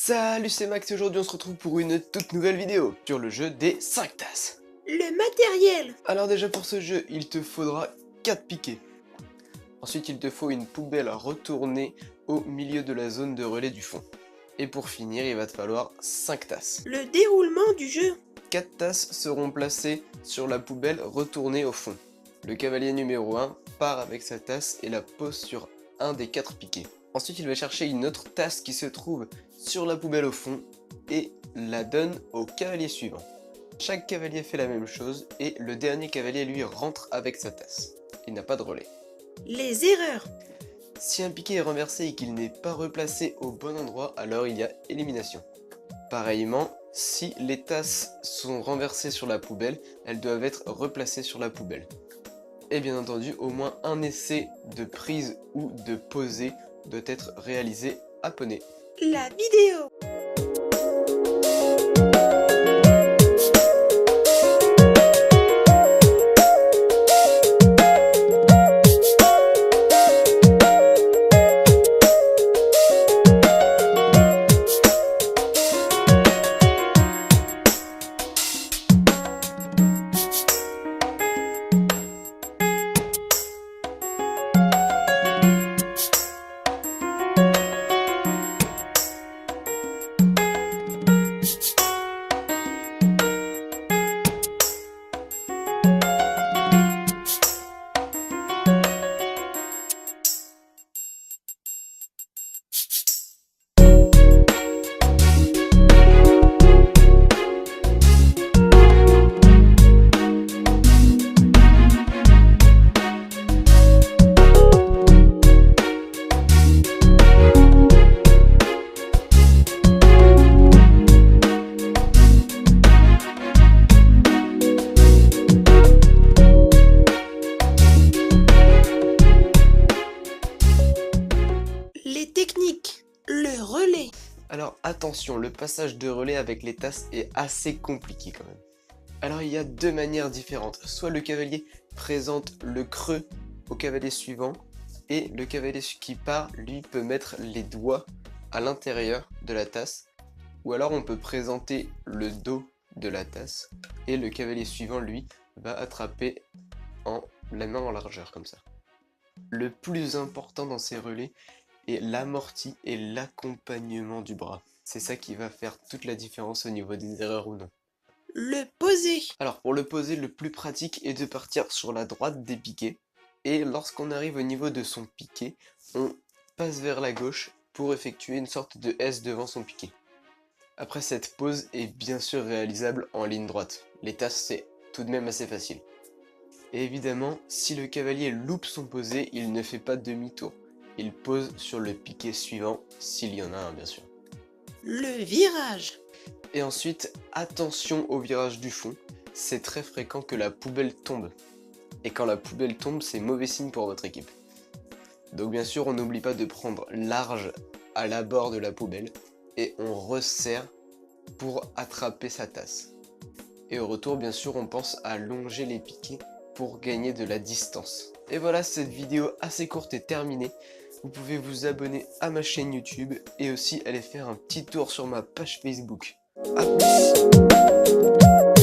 Salut, c'est Max et aujourd'hui on se retrouve pour une toute nouvelle vidéo sur le jeu des 5 tasses. Le matériel. Alors déjà pour ce jeu, il te faudra 4 piquets. Ensuite il te faut une poubelle retournée au milieu de la zone de relais du fond. Et pour finir, il va te falloir 5 tasses. Le déroulement du jeu. 4 tasses seront placées sur la poubelle retournée au fond. Le cavalier numéro 1 part avec sa tasse et la pose sur un des 4 piquets. Ensuite, il va chercher une autre tasse qui se trouve sur la poubelle au fond et la donne au cavalier suivant. Chaque cavalier fait la même chose et le dernier cavalier lui rentre avec sa tasse. Il n'a pas de relais. Les erreurs. Si un piquet est renversé et qu'il n'est pas replacé au bon endroit, alors il y a élimination. Pareillement, si les tasses sont renversées sur la poubelle, elles doivent être replacées sur la poubelle. Et bien entendu, au moins un essai de prise ou de posée doit être réalisé à poney. La vidéo. Les techniques. Le relais. Alors attention, le passage de relais avec les tasses est assez compliqué quand même. Alors il y a deux manières différentes. Soit le cavalier présente le creux au cavalier suivant et le cavalier qui part, lui, peut mettre les doigts à l'intérieur de la tasse. Ou alors on peut présenter le dos de la tasse et le cavalier suivant, lui, va attraper la main en largeur comme ça. Le plus important dans ces relais est l'amorti et l'accompagnement du bras. C'est ça qui va faire toute la différence au niveau des erreurs ou non. Le poser. Alors pour le poser, le plus pratique est de partir sur la droite des piquets. Et lorsqu'on arrive au niveau de son piquet, on passe vers la gauche pour effectuer une sorte de S devant son piquet. Après, cette pose est bien sûr réalisable en ligne droite. Les tasses, c'est tout de même assez facile. Et évidemment, si le cavalier loupe son posé, il ne fait pas demi-tour. Il pose sur le piquet suivant, s'il y en a un bien sûr. Le virage. Et ensuite, attention au virage du fond. C'est très fréquent que la poubelle tombe. Et quand la poubelle tombe, c'est mauvais signe pour votre équipe. Donc bien sûr, on n'oublie pas de prendre large à l'abord de la poubelle. Et on resserre pour attraper sa tasse. Et au retour, bien sûr, on pense à longer les piquets pour gagner de la distance. Et voilà, cette vidéo assez courte est terminée. Vous pouvez vous abonner à ma chaîne YouTube et aussi aller faire un petit tour sur ma page Facebook. A plus.